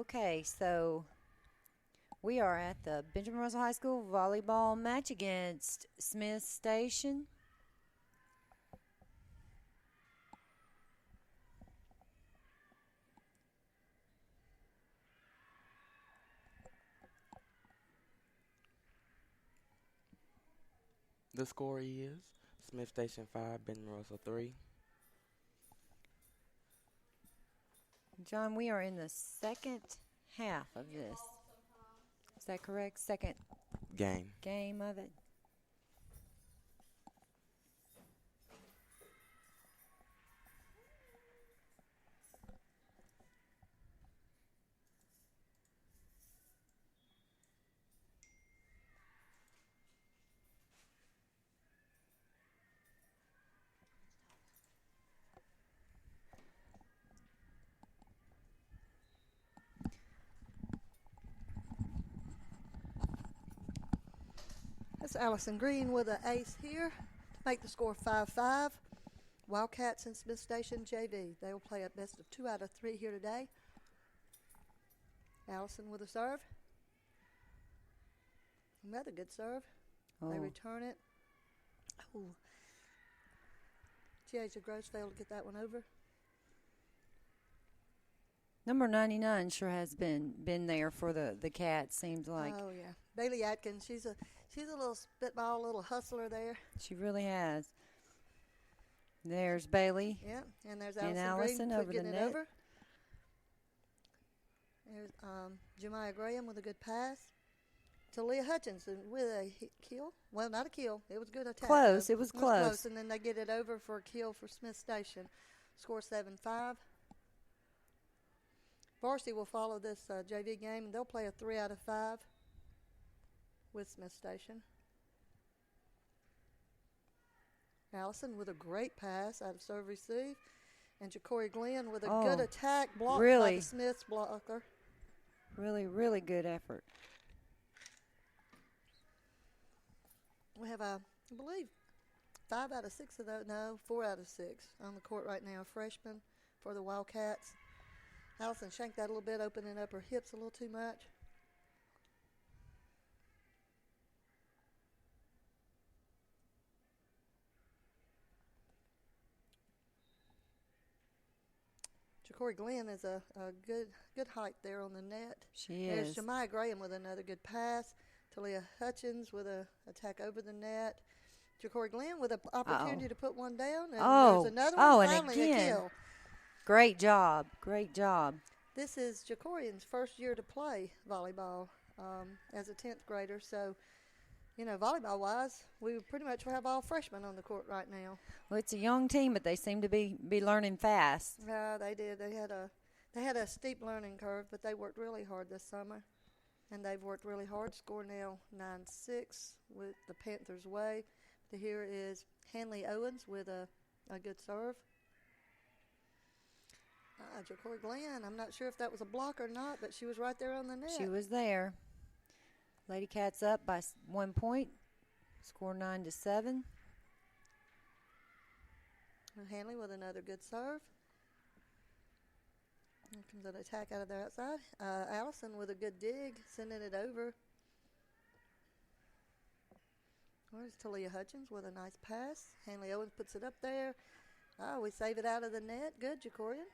Okay, so we are at the Benjamin Russell High School volleyball match against Smith Station. The score is Smith Station 5, Benjamin Russell 3. John, we are in the second half of this. Is that correct? Second game of it. That's Allison Green with an ace here to make the score 5-5. Wildcats and Smith Station JV. They will play a best of 2 out of 3 here today. Allison with a serve. Another good serve. They return it. Oh. Giaja Gross failed to get that one over. Number 99 sure has been there for the Cats, seems like. Oh, yeah. Bailey Atkins, she's a little spitball, little hustler there. She really has. There's Bailey. Yeah, and there's Allison Green over the getting it net. over. There's Jemiah Graham with a good pass. Talia Hutchinson with a kill. Well, not a kill. It was a good attack. Close. Though. It was close. And then they get it over for a kill for Smith Station. Score 7-5. Varsity will follow this JV game, and they'll play a 3 out of 5 with Smith Station. Allison with a great pass out of serve receive. And Ja'Cory Glenn with a good attack blocked by the Smiths blocker. Really, really good effort. We have, I believe, 5 out of 6 of those. No, 4 out of 6 on the court right now. Freshman for the Wildcats. Allison shanked that a little bit, opening up her hips a little too much. Ja'Cory Glenn is a good height there on the net. She There's is. Jemiah Graham with another good pass. Talia Hutchins with a attack over the net. Ja'Cory Glenn with an opportunity to put one down. And there's another one. And finally again. A kill. Great job. Great job. This is Ja'Cory's first year to play volleyball as a 10th grader. So, volleyball-wise, we pretty much have all freshmen on the court right now. Well, it's a young team, but they seem to be learning fast. Yeah, they did. They had a steep learning curve, but they worked really hard this summer. And they've worked really hard. Score now 9-6 with the Panthers' way. Here is Hanley Owens with a good serve. Ja'Cory Glenn, I'm not sure if that was a block or not, but she was right there on the net. She was there. Lady Cats up by 1 point. Score 9-7. And Hanley with another good serve. Here comes an attack out of the outside. Allison with a good dig, sending it over. There's Talia Hutchins with a nice pass. Hanley Owens puts it up there. We save it out of the net. Good, Ja'Corian.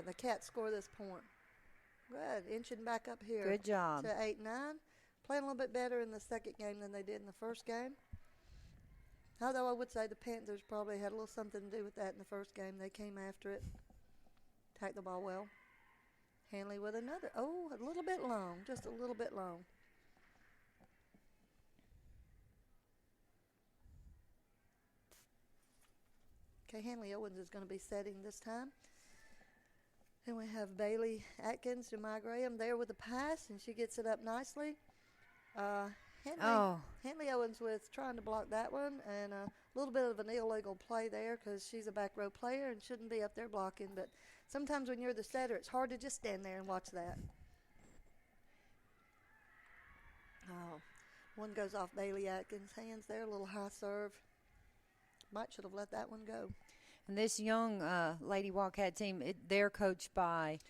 The Cats score this point. Good, inching back up here. Good job. To 8-9. Playing a little bit better in the second game than they did in the first game. Although I would say the Panthers probably had a little something to do with that in the first game. They came after it, attacked the ball well. Hanley with another. A little bit long, just a little bit long. Okay, Hanley Owens is going to be setting this time. And we have Bailey Atkins, Jemiah Graham there with the pass, and she gets it up nicely. Hanley Owens with trying to block that one, and a little bit of an illegal play there because she's a back row player and shouldn't be up there blocking. But sometimes when you're the setter, it's hard to just stand there and watch that. One goes off Bailey Atkins' hands there, a little high serve. Should have let that one go. And this young Lady Wildcat team, they're coached by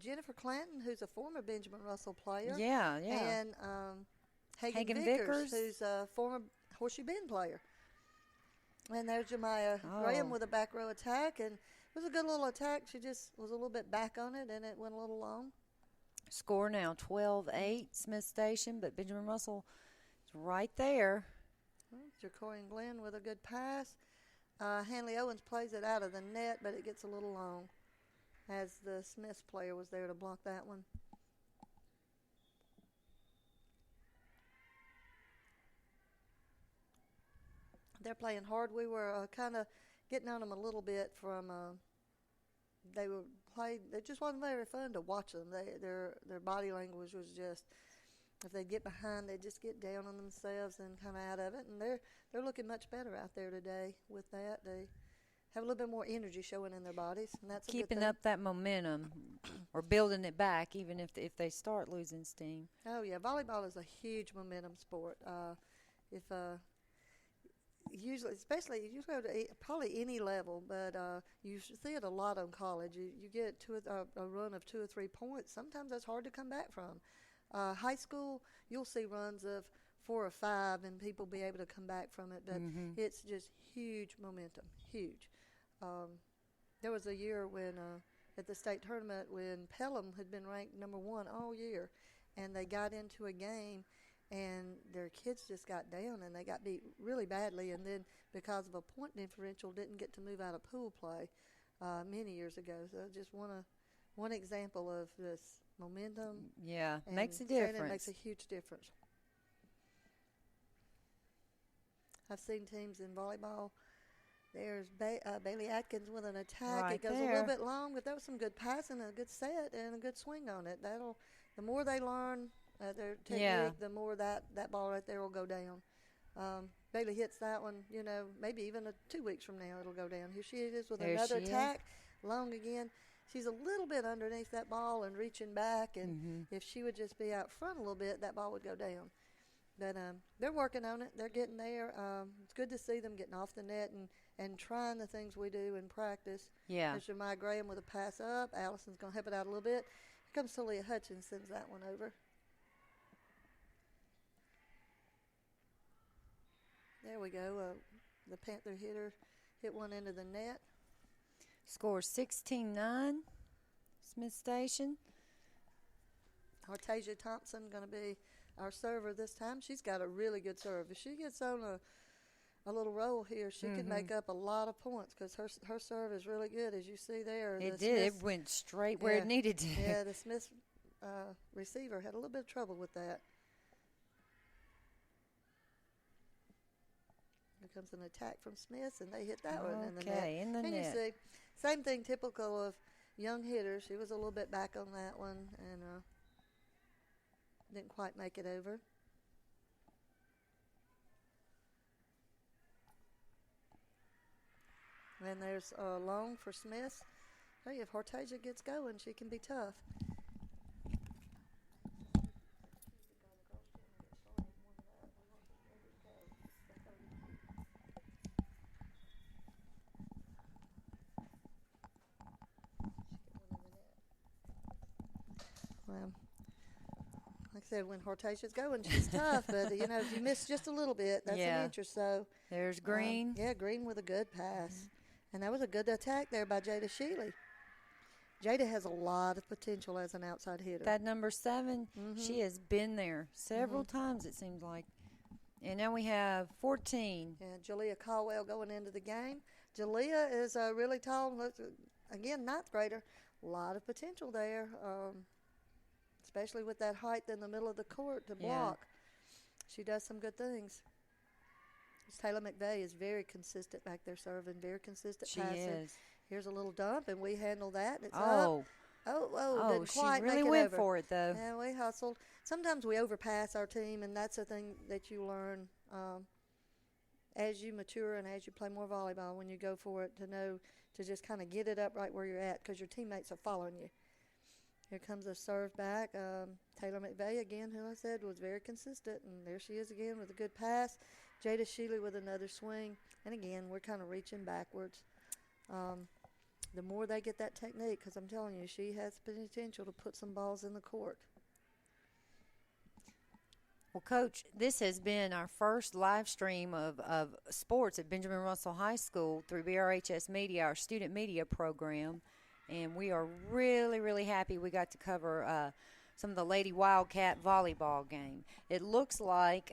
Jennifer Clanton, who's a former Benjamin Russell player. yeah. And Hagen Vickers, who's a former Horseshoe Bend player. And there's Jemiah Graham with a back row attack, and it was a good little attack. She just was a little bit back on it, and it went a little long. Score now 12-8, Smith Station, but Benjamin Russell is right there. Jacorian Glenn with a good pass. Hanley Owens plays it out of the net, but it gets a little long as the Smiths player was there to block that one. They're playing hard. We were kind of getting on them a little bit from They just wasn't very fun to watch them. Their body language was just, if they get behind, they just get down on themselves and kind of out of it. And they're looking much better out there today with that. They have a little bit more energy showing in their bodies, and that's keeping up that momentum or building it back, even if they start losing steam. Oh yeah, volleyball is a huge momentum sport. Usually go to probably any level, but you see it a lot on college. You get a run of 2 or 3 points. Sometimes that's hard to come back from. High school, you'll see runs of 4 or 5, and people be able to come back from it. But it's just huge momentum, huge. There was a year when at the state tournament when Pelham had been ranked number 1 all year, and they got into a game. And their kids just got down, and they got beat really badly. And then because of a point differential, didn't get to move out of pool play many years ago. So just one example of this momentum. Yeah, makes a difference. It makes a huge difference. I've seen teams in volleyball. There's Bailey Atkins with an attack. Right it goes there. a little bit long, but there was some good passing, a good set, and a good swing on it. The more they learn their technique, the more that ball right there will go down. Bailey hits that one, maybe even 2 weeks from now it'll go down. Here she is with another attack, long again. She's a little bit underneath that ball and reaching back, and if she would just be out front a little bit, that ball would go down. But they're working on it. They're getting there. It's good to see them getting off the net and trying the things we do in practice. Yeah. There's Jemiah Graham with a pass up. Allison's going to help it out a little bit. Here comes Talia Hutchins, sends that one over. There we go. The Panther hitter hit one into the net. Score 16-9, Smith Station. Artasia Thompson going to be our server this time. She's got a really good serve. If she gets on a little roll here, she could make up a lot of points because her serve is really good, as you see there. It did. It went straight where it needed to. Yeah, the Smith receiver had a little bit of trouble with that. Here comes an attack from Smith, and they hit that one in the net. Okay, in the net. You see, same thing typical of young hitters. She was a little bit back on that one and didn't quite make it over. And there's long for Smith. Hey, if Hortasia gets going, she can be tough. Well, like I said, when Hortasia's going, she's tough. But, if you miss just a little bit, that's an inch or so. There's Green. Green with a good pass. And that was a good attack there by Jada Sheely. Jada has a lot of potential as an outside hitter. That number 7, she has been there several times, it seems like. And now we have 14. And Jalea Caldwell going into the game. Jalea is really tall. Again, 9th grader. A lot of potential there. Especially with that height in the middle of the court to block. She does some good things. Taylor McVeigh is very consistent back there serving, very consistent passing. She is. Here's a little dump, and we handle that. And it's up. Didn't quite she really make it went over. for it, though. Yeah, we hustled. Sometimes we overpass our team, and that's a thing that you learn as you mature and as you play more volleyball when you go for it, to know to just kind of get it up right where you're at because your teammates are following you. Here comes a serve back. Taylor McVeigh again, who I said was very consistent. And there she is again with a good pass. Jada Sheely with another swing. And again, we're kind of reaching backwards. the more they get that technique, because I'm telling you, she has potential to put some balls in the court. Well, Coach, this has been our first live stream of sports at Benjamin Russell High School through BRHS Media, our student media program. And we are really, really happy we got to cover some of the Lady Wildcat volleyball game. It looks like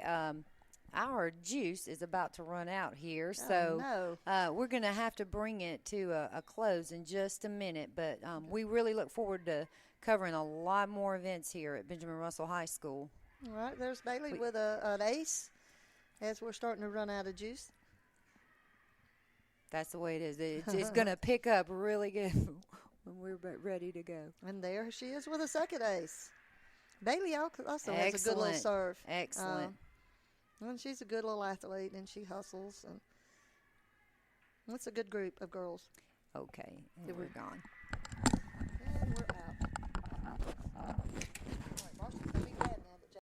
our juice is about to run out here, so we're going to have to bring it to a close in just a minute. But we really look forward to covering a lot more events here at Benjamin Russell High School. All right, there's Bailey with an ace as we're starting to run out of juice. That's the way it is. It's going to pick up really good when we're ready to go. And there she is with a second ace. Bailey also has a good little serve. Excellent. And she's a good little athlete, and she hustles. And that's a good group of girls. Okay, and we're gone. And we're out. All right, Marshall's going to be glad